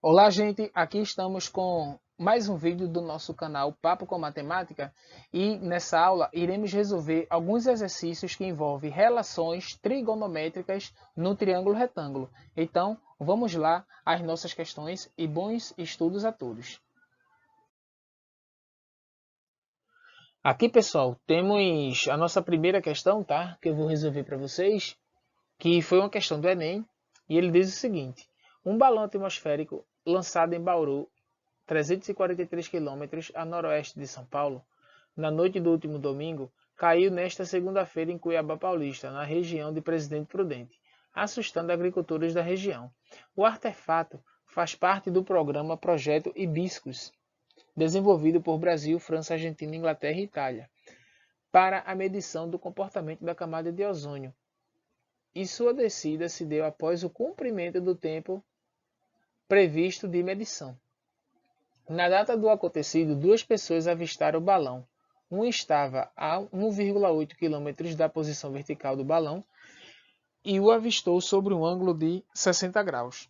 Olá, gente! Aqui estamos com mais um vídeo do nosso canal Papo com Matemática e nessa aula iremos resolver alguns exercícios que envolvem relações trigonométricas no triângulo retângulo. Então, vamos lá às nossas questões e bons estudos a todos. Aqui, pessoal, temos a nossa primeira questão, tá? Que eu vou resolver para vocês, que foi uma questão do Enem, e ele diz o seguinte: um balão atmosférico lançado em Bauru, 343 quilômetros a noroeste de São Paulo, na noite do último domingo, caiu nesta segunda-feira em Cuiabá Paulista, na região de Presidente Prudente, assustando agricultores da região. O artefato faz parte do programa Projeto Hibiscus, desenvolvido por Brasil, França, Argentina, Inglaterra e Itália, para a medição do comportamento da camada de ozônio. E sua descida se deu após o cumprimento do tempo previsto de medição. Na data do acontecido, duas pessoas avistaram o balão. Um estava a 1,8 km da posição vertical do balão e o avistou sobre um ângulo de 60 graus.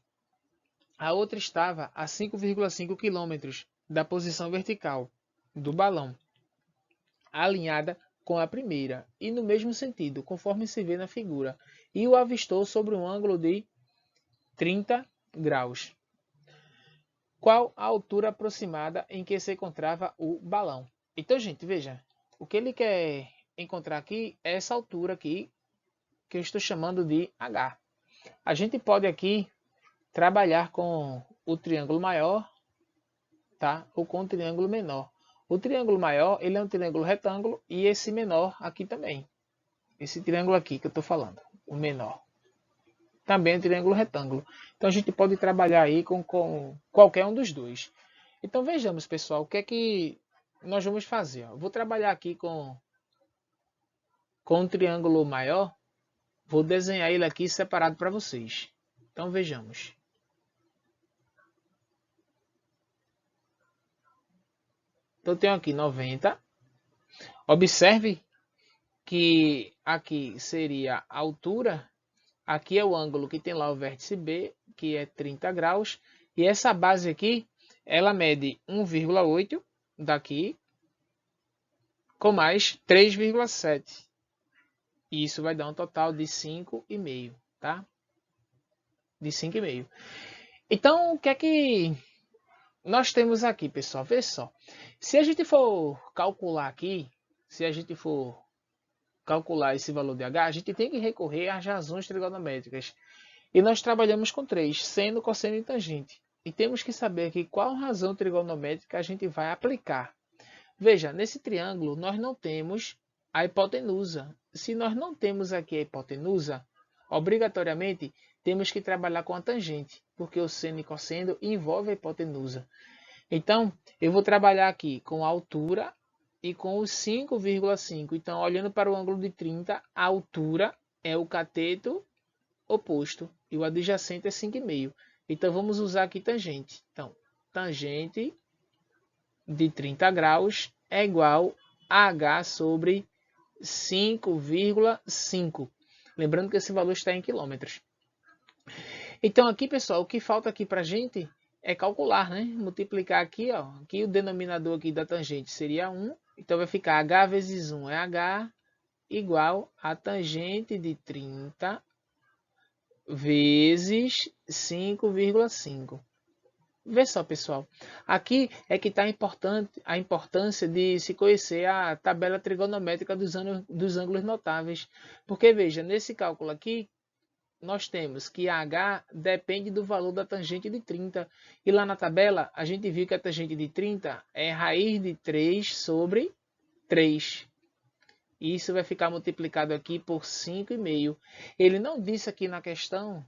A outra estava a 5,5 km da posição vertical do balão, alinhada com a primeira e no mesmo sentido, conforme se vê na figura, e o avistou sobre um ângulo de 30 graus. Qual a altura aproximada em que se encontrava o balão? Então, gente, veja, o que ele quer encontrar aqui é essa altura aqui, que eu estou chamando de H. A gente pode aqui trabalhar com o triângulo maior, tá? Ou com o triângulo menor. O triângulo maior, ele é um triângulo retângulo, e esse menor aqui também. Esse triângulo aqui que eu estou falando, o menor. Também é um triângulo retângulo. Então a gente pode trabalhar aí com qualquer um dos dois. Então vejamos, pessoal, o que é que nós vamos fazer. Vou trabalhar aqui com um triângulo maior. Vou desenhar ele aqui separado para vocês. Então vejamos. Então eu tenho aqui 90. Observe que aqui seria a altura. Aqui é o ângulo que tem lá o vértice B, que é 30 graus. E essa base aqui, ela mede 1,8 daqui, com mais 3,7. E isso vai dar um total de 5,5, tá? De 5,5. Então, o que é que nós temos aqui, pessoal? Vê só. Se a gente for calcular aqui, se a gente for calcular esse valor de H, a gente tem que recorrer às razões trigonométricas. E nós trabalhamos com 3, seno, cosseno e tangente. E temos que saber aqui qual razão trigonométrica a gente vai aplicar. Veja, nesse triângulo nós não temos a hipotenusa. Se nós não temos aqui a hipotenusa, obrigatoriamente temos que trabalhar com a tangente, porque o seno e cosseno envolve a hipotenusa. Então, eu vou trabalhar aqui com a altura e com os 5,5. Então, olhando para o ângulo de 30, a altura é o cateto oposto e o adjacente é 5,5. Então, vamos usar aqui tangente. Então, tangente de 30 graus é igual a H sobre 5,5. Lembrando que esse valor está em quilômetros. Então, aqui, pessoal, o que falta aqui para a gente é calcular, né? Multiplicar aqui, ó. Aqui o denominador aqui da tangente seria 1. Então, vai ficar H vezes 1 é H igual a tangente de 30 vezes 5,5. Vê só, pessoal. Aqui é que está a importância de se conhecer a tabela trigonométrica dos ângulos notáveis. Porque, veja, nesse cálculo aqui, nós temos que a H depende do valor da tangente de 30. E lá na tabela, a gente viu que a tangente de 30 é raiz de 3 sobre 3. E isso vai ficar multiplicado aqui por 5,5. Ele não disse aqui na questão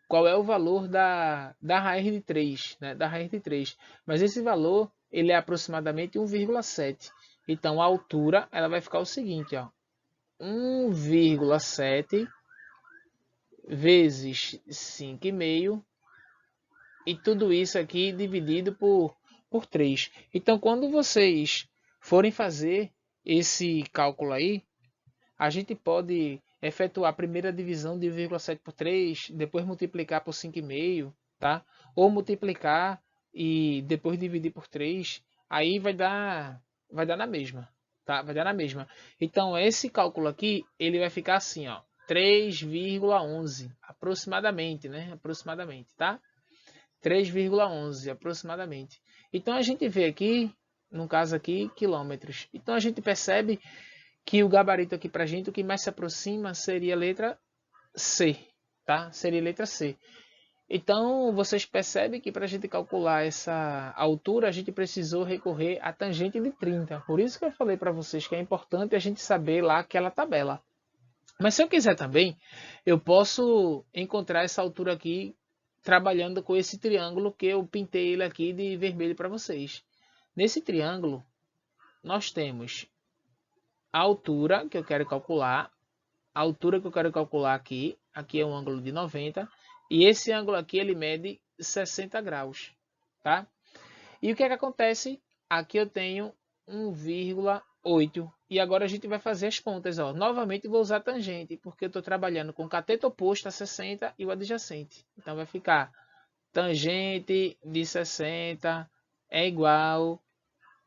qual é o valor da raiz de 3, né? Da raiz de 3. Mas esse valor ele é aproximadamente 1,7. Então a altura ela vai ficar o seguinte, ó, 1,7 vezes 5,5 e tudo isso aqui dividido por 3. Então quando vocês forem fazer esse cálculo aí, a gente pode efetuar a primeira divisão de 1,7 por 3, depois multiplicar por 5,5 tá? Ou multiplicar e depois dividir por 3, aí vai dar na mesma, tá? Vai dar na mesma. Então, esse cálculo aqui, ele vai ficar assim, ó, 3,11 aproximadamente, né? Aproximadamente, tá? 3,11 aproximadamente. Então, a gente vê aqui, no caso aqui, quilômetros. Então, a gente percebe que o gabarito aqui pra gente, o que mais se aproxima seria a letra C, tá? Seria a letra C. Então, vocês percebem que para a gente calcular essa altura, a gente precisou recorrer à tangente de 30. Por isso que eu falei para vocês que é importante a gente saber lá aquela tabela. Mas se eu quiser também, eu posso encontrar essa altura aqui trabalhando com esse triângulo que eu pintei ele aqui de vermelho para vocês. Nesse triângulo, nós temos a altura que eu quero calcular, a altura que eu quero calcular aqui é um ângulo de 90, e esse ângulo aqui ele mede 60 graus, tá? E o que é que acontece? Aqui eu tenho 1,8, e agora a gente vai fazer as contas, ó. Novamente vou usar tangente, porque eu estou trabalhando com cateto oposto a 60 e o adjacente. Então vai ficar tangente de 60 é igual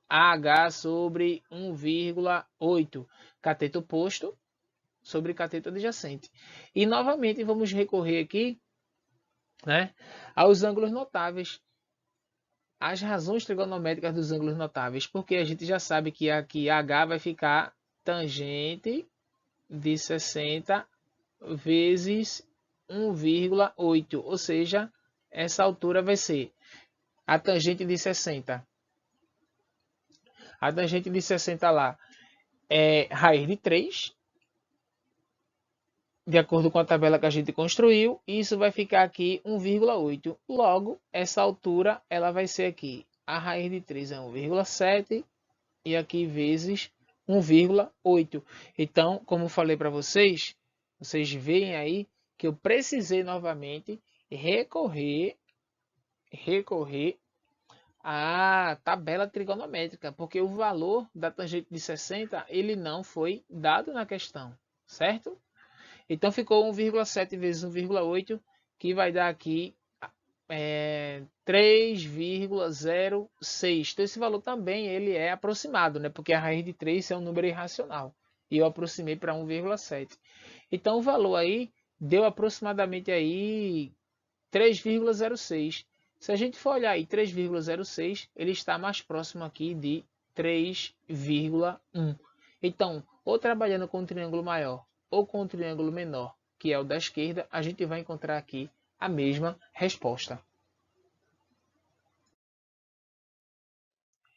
a h sobre 1,8. Cateto oposto sobre cateto adjacente. E novamente vamos recorrer aqui, né, aos ângulos notáveis. As razões trigonométricas dos ângulos notáveis, porque a gente já sabe que aqui h vai ficar tangente de 60 vezes 1,8, ou seja, essa altura vai ser a tangente de 60. A tangente de 60 lá é raiz de 3, de acordo com a tabela que a gente construiu, isso vai ficar aqui 1,8. Logo, essa altura ela vai ser aqui, a raiz de 3 é 1,7 e aqui vezes 1,8. Então, como falei para vocês, vocês veem aí que eu precisei novamente recorrer à tabela trigonométrica, porque o valor da tangente de 60 ele não foi dado na questão, certo? Então ficou 1,7 vezes 1,8, que vai dar aqui 3,06. Então esse valor também ele é aproximado, né? Porque a raiz de 3 é um número irracional. E eu aproximei para 1,7. Então o valor aí deu aproximadamente aí 3,06. Se a gente for olhar aí 3,06, ele está mais próximo aqui de 3,1. Então, ou trabalhando com um triângulo maior ou com um triângulo menor, que é o da esquerda, a gente vai encontrar aqui a mesma resposta.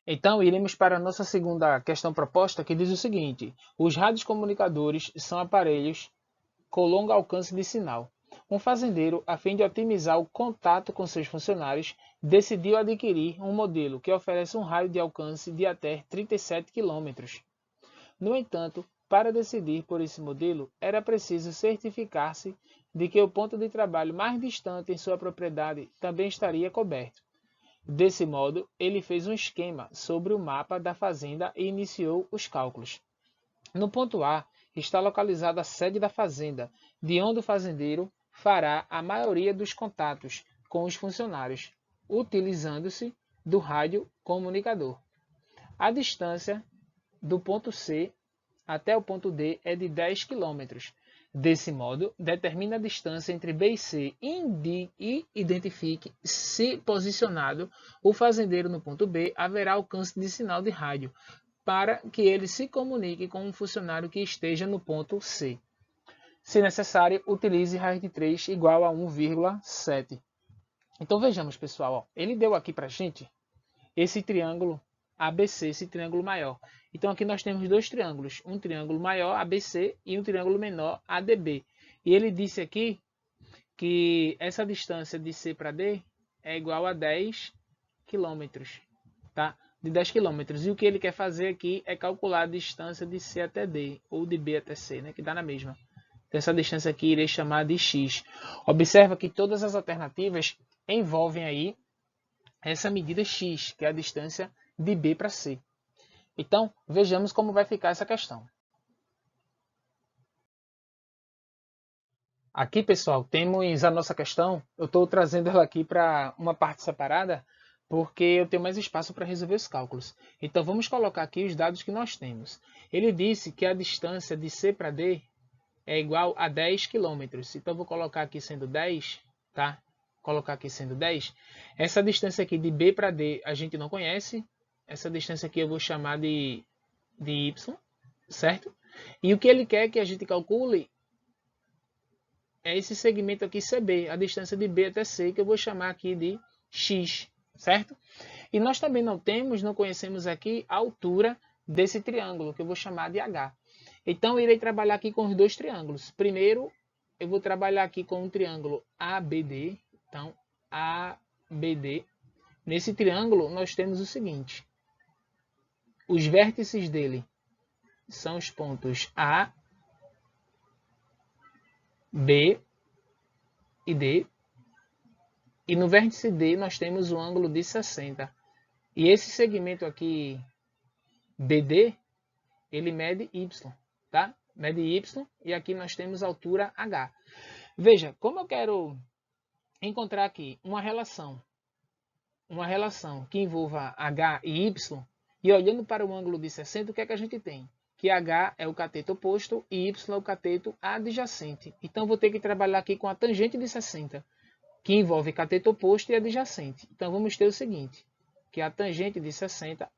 Então, iremos para a nossa segunda questão proposta, que diz o seguinte: os radiocomunicadores são aparelhos com longo alcance de sinal. Um fazendeiro, a fim de otimizar o contato com seus funcionários, decidiu adquirir um modelo que oferece um raio de alcance de até 37 km. No entanto, para decidir por esse modelo, era preciso certificar-se de que o ponto de trabalho mais distante em sua propriedade também estaria coberto. Desse modo, ele fez um esquema sobre o mapa da fazenda e iniciou os cálculos. No ponto A está localizada a sede da fazenda, de onde o fazendeiro fará a maioria dos contatos com os funcionários, utilizando-se do rádio comunicador. A distância do ponto C até o ponto D é de 10 km. Desse modo, determine a distância entre B e C e identifique se posicionado o fazendeiro no ponto B, haverá alcance de sinal de rádio para que ele se comunique com um funcionário que esteja no ponto C. Se necessário, utilize raiz de 3 igual a 1,7. Então vejamos, pessoal, ó, ele deu aqui para a gente esse triângulo ABC, esse triângulo maior. Então aqui nós temos dois triângulos, um triângulo maior ABC e um triângulo menor ADB. E ele disse aqui que essa distância de C para D é igual a 10 km, tá? De 10 km. E o que ele quer fazer aqui é calcular a distância de C até D, ou de B até C, né? Que dá na mesma. Então, essa distância aqui irei chamar de X. Observa que todas as alternativas envolvem aí essa medida X, que é a distância de B para C. Então, vejamos como vai ficar essa questão. Aqui, pessoal, temos a nossa questão. Eu estou trazendo ela aqui para uma parte separada, porque eu tenho mais espaço para resolver os cálculos. Então, vamos colocar aqui os dados que nós temos. Ele disse que a distância de C para D é igual a 10 km. Então, vou colocar aqui sendo 10, tá? Colocar aqui sendo 10. Essa distância aqui de B para D a gente não conhece. Essa distância aqui eu vou chamar de Y, certo? E o que ele quer que a gente calcule é esse segmento aqui CB, a distância de B até C, que eu vou chamar aqui de X, certo? E nós também não conhecemos aqui a altura desse triângulo, que eu vou chamar de H. Então, eu irei trabalhar aqui com os dois triângulos. Primeiro, eu vou trabalhar aqui com um triângulo ABD. Então, ABD. Nesse triângulo, nós temos o seguinte. Os vértices dele são os pontos A, B e D. E no vértice D nós temos o ângulo de 60. E esse segmento aqui, BD, ele mede Y, tá? Mede Y e aqui nós temos a altura H. Veja, como eu quero encontrar aqui uma relação que envolva H e Y, e olhando para o ângulo de 60, o que é que a gente tem? Que H é o cateto oposto e Y é o cateto adjacente. Então, vou ter que trabalhar aqui com a tangente de 60, que envolve cateto oposto e adjacente. Então, vamos ter o seguinte, que a tangente de 60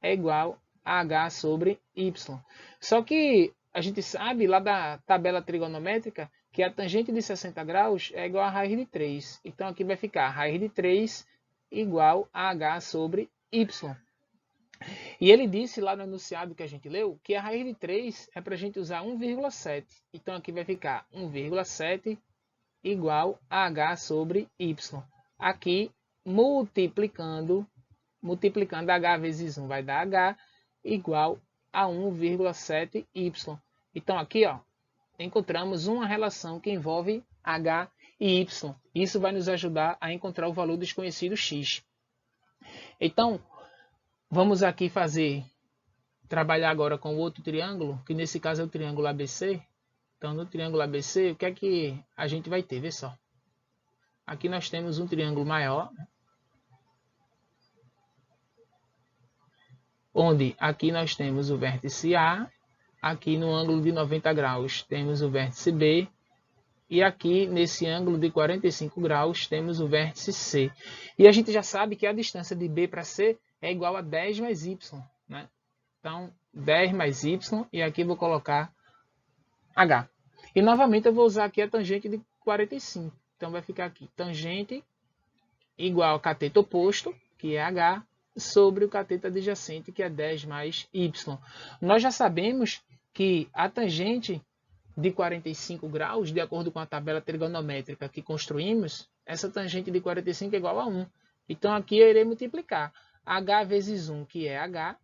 é igual a H sobre Y. Só que a gente sabe lá da tabela trigonométrica que a tangente de 60 graus é igual a raiz de 3. Então, aqui vai ficar raiz de 3 igual a H sobre Y. E ele disse lá no enunciado que a gente leu que a raiz de 3 é para a gente usar 1,7. Então aqui vai ficar 1,7 igual a H sobre Y. Aqui, multiplicando H vezes 1 vai dar H igual a 1,7Y. Então aqui, ó, encontramos uma relação que envolve H e Y. Isso vai nos ajudar a encontrar o valor desconhecido X. Então, vamos aqui trabalhar agora com o outro triângulo, que nesse caso é o triângulo ABC. Então, no triângulo ABC, o que é que a gente vai ter? Vê só. Aqui nós temos um triângulo maior, onde aqui nós temos o vértice A, aqui no ângulo de 90 graus temos o vértice B, e aqui nesse ângulo de 45 graus temos o vértice C. E a gente já sabe que a distância de B para C é igual a 10 mais Y, né? Então, 10 mais Y, e aqui vou colocar H. E novamente eu vou usar aqui a tangente de 45. Então vai ficar aqui, tangente igual a cateto oposto, que é H, sobre o cateto adjacente, que é 10 mais Y. Nós já sabemos que a tangente de 45 graus, de acordo com a tabela trigonométrica que construímos, essa tangente de 45 é igual a 1. Então aqui eu irei multiplicar. H vezes 1, que é H,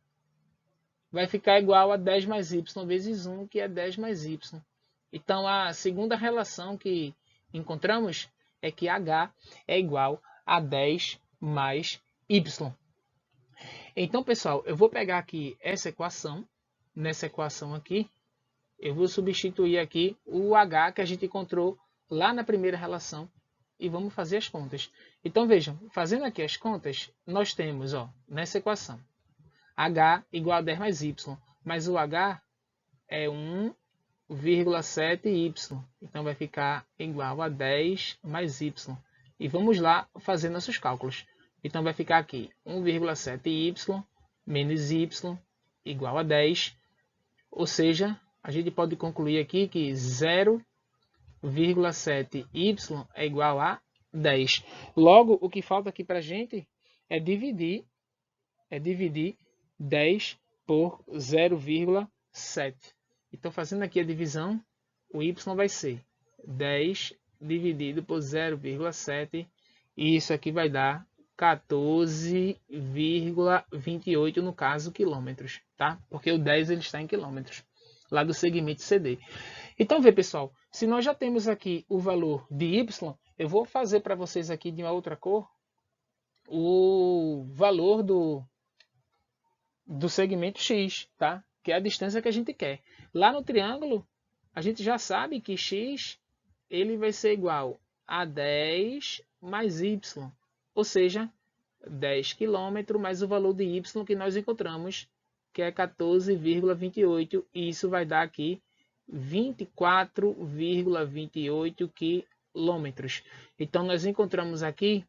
vai ficar igual a 10 mais Y vezes 1, que é 10 mais Y. Então, a segunda relação que encontramos é que H é igual a 10 mais Y. Então, pessoal, eu vou pegar aqui essa equação. Nessa equação aqui, eu vou substituir aqui o H que a gente encontrou lá na primeira relação e vamos fazer as contas. Então, vejam, fazendo aqui as contas, nós temos, ó, nessa equação, H igual a 10 mais Y, mas o H é 1,7Y, então vai ficar igual a 10 mais Y. E vamos lá fazer nossos cálculos. Então vai ficar aqui 1,7Y menos Y igual a 10, ou seja, a gente pode concluir aqui que 0,7Y é igual a 10. Logo, o que falta aqui para a gente é dividir 10 por 0,7. Então, fazendo aqui a divisão, o y vai ser 10 dividido por 0,7. E isso aqui vai dar 14,28, no caso, quilômetros, tá? Porque o 10 ele está em quilômetros, lá do segmento CD. Então, vê, pessoal, se nós já temos aqui o valor de y, eu vou fazer para vocês aqui de uma outra cor o valor do segmento X, tá? Que é a distância que a gente quer. Lá no triângulo, a gente já sabe que X ele vai ser igual a 10 mais y, ou seja, 10 km mais o valor de y que nós encontramos, que é 14,28, e isso vai dar aqui 24,28 quilômetros. Então, nós encontramos aqui,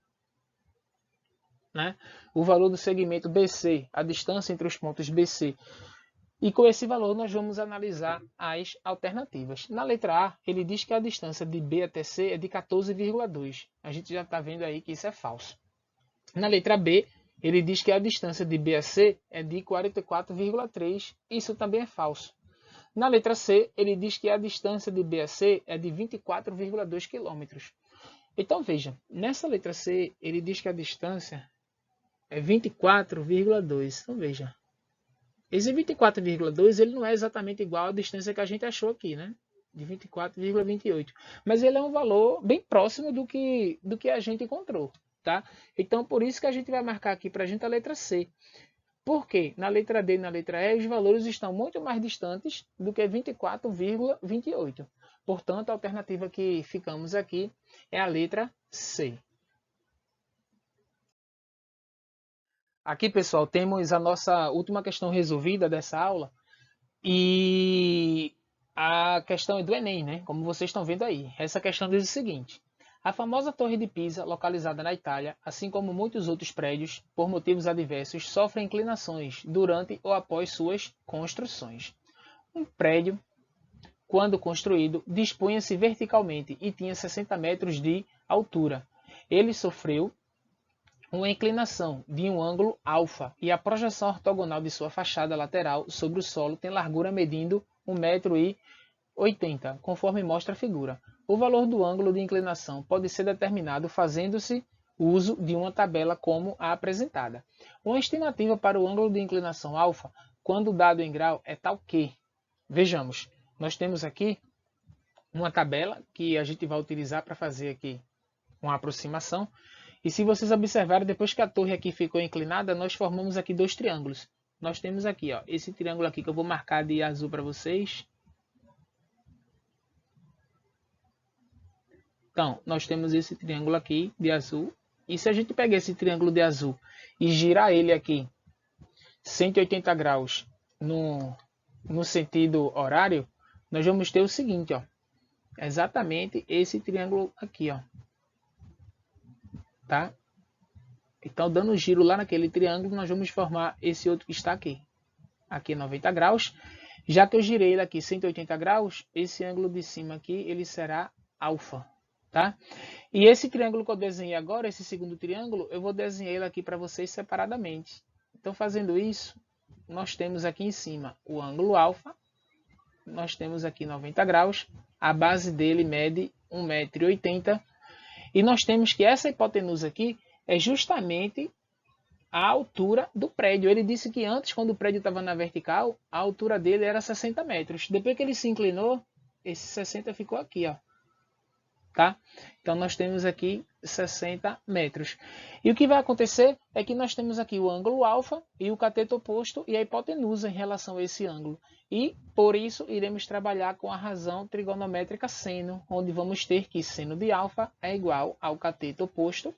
né, o valor do segmento BC, a distância entre os pontos BC. E com esse valor, nós vamos analisar as alternativas. Na letra A, ele diz que a distância de B até C é de 14,2. A gente já está vendo aí que isso é falso. Na letra B, ele diz que a distância de B a C é de 44,3. Isso também é falso. Na letra C, ele diz que a distância de B a C é de 24,2 km. Então, veja, nessa letra C, ele diz que a distância é 24,2. Então, veja, esse 24,2 ele não é exatamente igual à distância que a gente achou aqui, né? De 24,28. Mas ele é um valor bem próximo do que a gente encontrou, tá? Então, por isso que a gente vai marcar aqui para a gente a letra C. Porque na letra D e na letra E, os valores estão muito mais distantes do que 24,28. Portanto, a alternativa que ficamos aqui é a letra C. Aqui, pessoal, temos a nossa última questão resolvida dessa aula. E a questão é do Enem, né? Como vocês estão vendo aí. Essa questão diz o seguinte: a famosa Torre de Pisa, localizada na Itália, assim como muitos outros prédios, por motivos adversos, sofrem inclinações durante ou após suas construções. Um prédio, quando construído, dispunha-se verticalmente e tinha 60 metros de altura. Ele sofreu uma inclinação de um ângulo alfa e a projeção ortogonal de sua fachada lateral sobre o solo tem largura medindo 1,80 m, conforme mostra a figura. O valor do ângulo de inclinação pode ser determinado fazendo-se uso de uma tabela como a apresentada. Uma estimativa para o ângulo de inclinação alfa, quando dado em grau, é tal que... Vejamos, nós temos aqui uma tabela que a gente vai utilizar para fazer aqui uma aproximação. E se vocês observarem, depois que a torre aqui ficou inclinada, nós formamos aqui dois triângulos. Nós temos aqui, ó, esse triângulo aqui que eu vou marcar de azul para vocês. Então, nós temos esse triângulo aqui de azul. E se a gente pegar esse triângulo de azul e girar ele aqui 180 graus no sentido horário, nós vamos ter o seguinte, ó. Exatamente esse triângulo aqui, ó. Tá? Então, dando um giro lá naquele triângulo, nós vamos formar esse outro que está aqui. Aqui 90 graus. Já que eu girei ele aqui 180 graus, esse ângulo de cima aqui, ele será alfa. Tá? E esse triângulo que eu desenhei agora, esse segundo triângulo, eu vou desenhar ele aqui para vocês separadamente. Então, fazendo isso, nós temos aqui em cima o ângulo alfa. Nós temos aqui 90 graus. A base dele mede 1,80 m. E nós temos que essa hipotenusa aqui é justamente a altura do prédio. Ele disse que antes, quando o prédio estava na vertical, a altura dele era 60 metros. Depois que ele se inclinou, esse 60 ficou aqui, ó. Tá? Então, nós temos aqui 60 metros. E o que vai acontecer é que nós temos aqui o ângulo alfa e o cateto oposto e a hipotenusa em relação a esse ângulo. E, por isso, iremos trabalhar com a razão trigonométrica seno, onde vamos ter que seno de alfa é igual ao cateto oposto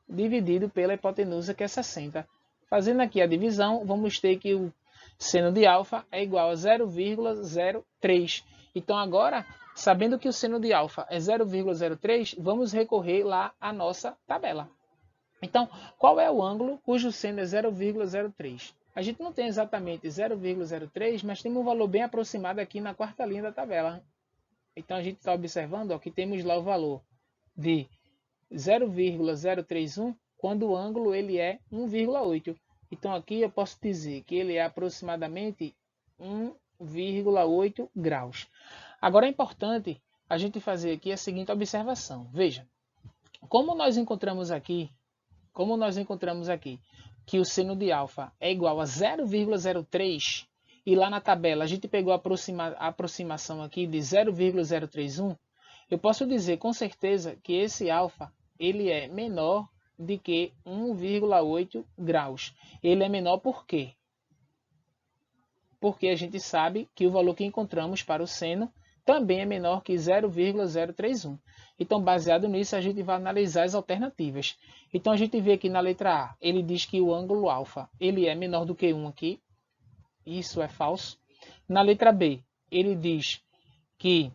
dividido pela hipotenusa, que é 60. Fazendo aqui a divisão, vamos ter que o seno de alfa é igual a 0,03. Então, agora, sabendo que o seno de alfa é 0,03, vamos recorrer lá à nossa tabela. Então, qual é o ângulo cujo seno é 0,03? A gente não tem exatamente 0,03, mas tem um valor bem aproximado aqui na quarta linha da tabela. Então, a gente está observando, ó, que temos lá o valor de 0,031, quando o ângulo ele é 1,8. Então, aqui eu posso dizer que ele é aproximadamente 1,8 graus. Agora, é importante a gente fazer aqui a seguinte observação. Veja, como nós encontramos aqui que o seno de alfa é igual a 0,03 e lá na tabela a gente pegou a aproximação aqui de 0,031, eu posso dizer com certeza que esse alfa ele é menor do que 1,8 graus. Ele é menor por quê? Porque a gente sabe que o valor que encontramos para o seno também é menor que 0,031. Então, baseado nisso, a gente vai analisar as alternativas. Então, a gente vê aqui na letra A, ele diz que o ângulo alfa ele é menor do que 1 aqui. Isso é falso. Na letra B, ele diz que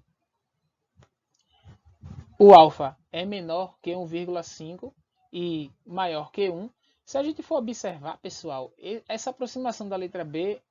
o alfa é menor que 1,5 e maior que 1. Se a gente for observar, pessoal, essa aproximação da letra B,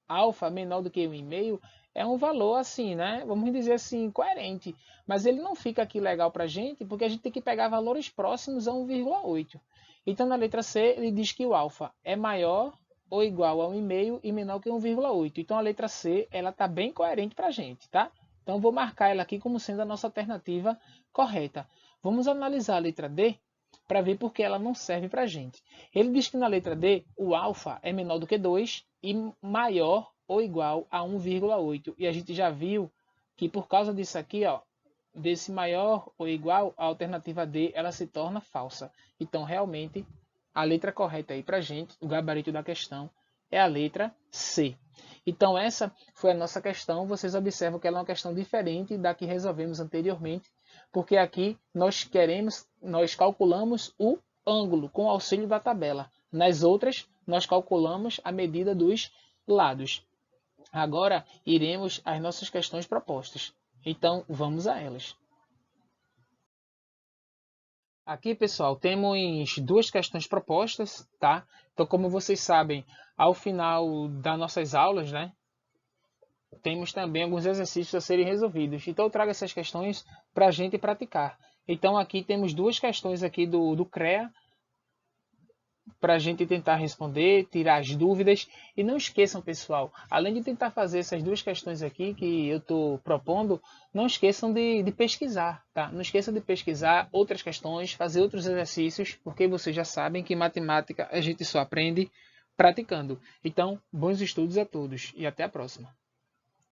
alfa menor do que 1,5, é um valor assim, né? Vamos dizer assim, coerente. Mas ele não fica aqui legal para a gente, porque a gente tem que pegar valores próximos a 1,8. Então, na letra C, ele diz que o alfa é maior ou igual a 1,5 e menor que 1,8. Então, a letra C, ela está bem coerente para a gente, tá? Então, vou marcar ela aqui como sendo a nossa alternativa correta. Vamos analisar a letra D para ver por que ela não serve para a gente. Ele diz que na letra D, o alfa é menor do que 2 e maior ou igual a 1,8. E a gente já viu que por causa disso aqui, ó, desse maior ou igual, a alternativa D ela se torna falsa. Então, realmente, a letra correta aí para a gente, o gabarito da questão, é a letra C. Então, essa foi a nossa questão. Vocês observam que ela é uma questão diferente da que resolvemos anteriormente, porque aqui nós calculamos o ângulo com o auxílio da tabela. Nas outras, nós calculamos a medida dos lados. Agora, iremos às nossas questões propostas. Então, vamos a elas. Aqui, pessoal, temos duas questões propostas, tá? Então, como vocês sabem, ao final das nossas aulas, né, temos também alguns exercícios a serem resolvidos. Então, eu trago essas questões para a gente praticar. Então, aqui temos duas questões aqui do CREA, para a gente tentar responder, tirar as dúvidas. E não esqueçam, pessoal, além de tentar fazer essas duas questões aqui que eu estou propondo, não esqueçam de pesquisar, tá? Não esqueçam de pesquisar outras questões, fazer outros exercícios, porque vocês já sabem que matemática a gente só aprende praticando. Então, bons estudos a todos e até a próxima.